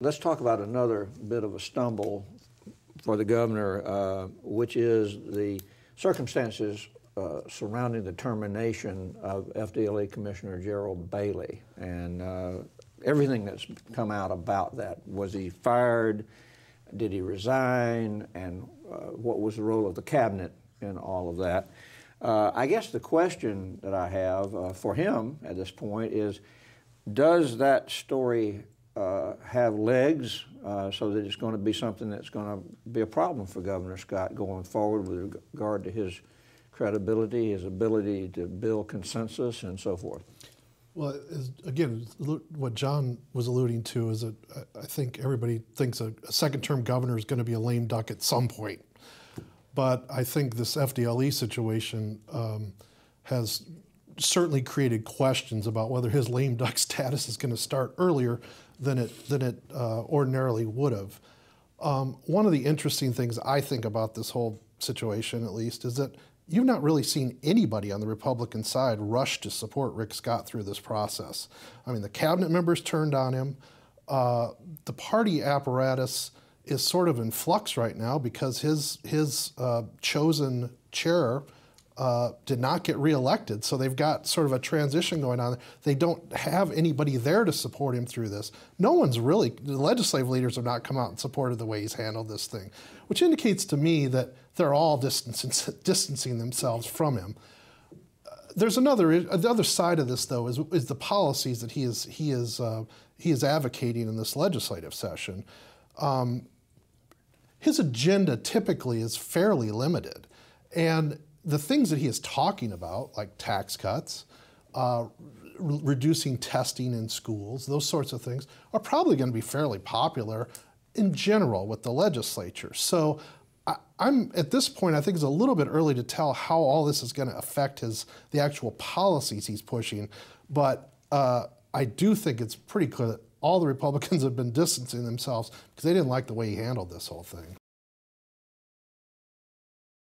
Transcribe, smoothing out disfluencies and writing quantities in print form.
let's talk about another bit of a stumble for the governor, which is the circumstances surrounding the termination of FDLE Commissioner Gerald Bailey, and everything that's come out about that. Was he fired? Did he resign? And what was the role of the cabinet in all of that? I guess the question that I have for him at this point is, does that story have legs so that it's going to be something that's going to be a problem for Governor Scott going forward with regard to his credibility, his ability to build consensus, and so forth? Well, again, what John was alluding to is that I think everybody thinks a second-term governor is going to be a lame duck at some point. But I think this FDLE situation has certainly created questions about whether his lame duck status is going to start earlier than it ordinarily would have. One of the interesting things I think about this whole situation, at least, is that you've not really seen anybody on the Republican side rush to support Rick Scott through this process. I mean, the cabinet members turned on him. The party apparatus is sort of in flux right now because his chosen chair did not get reelected, so they've got sort of a transition going on. They don't have anybody there to support him through this. No one's really, the legislative leaders have not come out and supported the way he's handled this thing, which indicates to me that they're all distancing themselves from him. There's the other side of this, though, is the policies that he is advocating in this legislative session. His agenda typically is fairly limited, and the things that he is talking about, like tax cuts, reducing testing in schools, those sorts of things, are probably going to be fairly popular in general with the legislature. So I'm at this point, I think it's a little bit early to tell how all this is going to affect the actual policies he's pushing, but I do think it's pretty clear that all the Republicans have been distancing themselves because they didn't like the way he handled this whole thing.